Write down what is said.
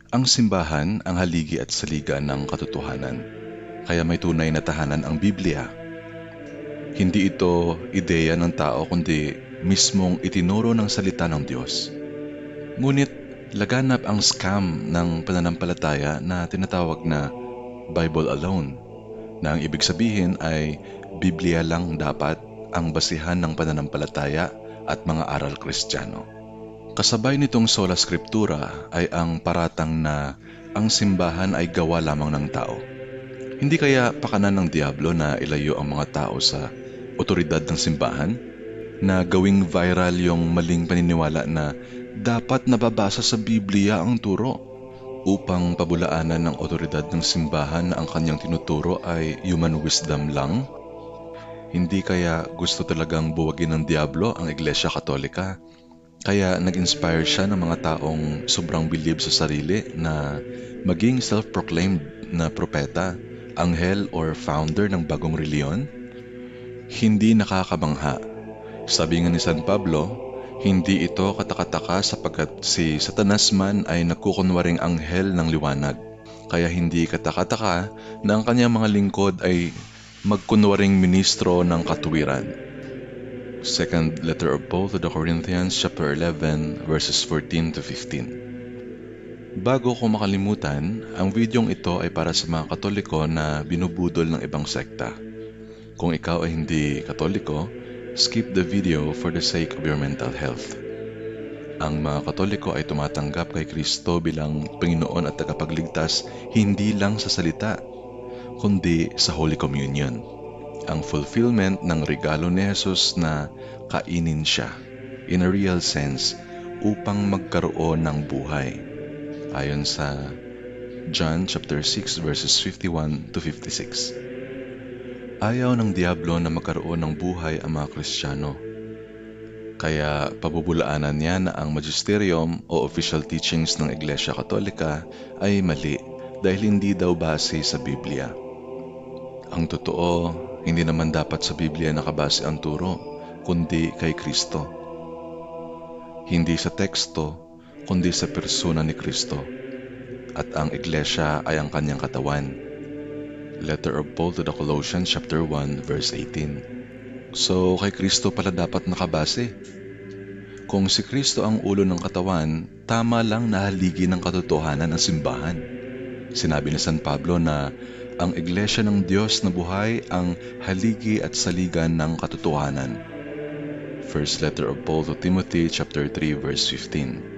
Ang simbahan ang haligi at saligan ng katotohanan, kaya may tunay na tahanan ang Biblia. Hindi ito ideya ng tao kundi mismong itinuro ng salita ng Diyos. Ngunit laganap ang scam ng pananampalataya na tinatawag na Bible alone, na ang ibig sabihin ay Biblia lang dapat ang basihan ng pananampalataya at mga aral Kristiyano. Kasabay nitong sola scriptura ay ang paratang na ang simbahan ay gawa lamang ng tao. Hindi kaya pakanan ng Diablo na ilayo ang mga tao sa otoridad ng simbahan? Na gawing viral yung maling paniniwala na dapat nababasa sa Biblia ang turo upang pabulaanan ng otoridad ng simbahan na ang kanyang tinuturo ay human wisdom lang? Hindi kaya gusto talagang buwagin ng Diablo ang Iglesia Katolika? Kaya nag-inspire siya ng mga taong sobrang bilib sa sarili na maging self-proclaimed na propeta, anghel or founder ng bagong reliyon? Hindi nakakabangha. Sabi nga ni San Pablo, hindi ito katakataka sapagkat si Satanas man ay nagkukunwaring anghel ng liwanag. Kaya hindi katakataka na ang kanyang mga lingkod ay magkunwaring ministro ng katuwiran. Second letter of Paul to the Corinthians chapter 11 verses 14 to 15. Bago ko makalimutan, ang videong ito ay para sa mga Katoliko na binubudol ng ibang sekta. Kung ikaw ay hindi Katoliko, skip the video for the sake of your mental health. Ang mga Katoliko ay tumatanggap kay Kristo bilang Panginoon at tagapagligtas hindi lang sa salita, kundi sa Holy Communion, ang fulfillment ng regalo ni Jesus na kainin siya, in a real sense, upang magkaroon ng buhay. Ayon sa John chapter 6 verses 51 to 56. Ayaw ng Diablo na magkaroon ng buhay ang mga Kristiyano. Kaya pabubulaanan niya na ang magisterium o official teachings ng Iglesia Katolika ay mali dahil hindi daw base sa Biblia. Ang totoo, hindi naman dapat sa Biblia nakabase ang turo, kundi kay Kristo. Hindi sa teksto, kundi sa persona ni Kristo. At ang Iglesia ay ang kanyang katawan. Letter of Paul to the Colossians chapter 1 verse 18. So, kay Kristo pala dapat nakabase. Kung si Kristo ang ulo ng katawan, tama lang na haligi ng katotohanan ang simbahan. Sinabi ni San Pablo na ang Iglesia ng Diyos na buhay ang haligi at saligan ng katotohanan. First letter of Paul to Timothy chapter 3 verse 15.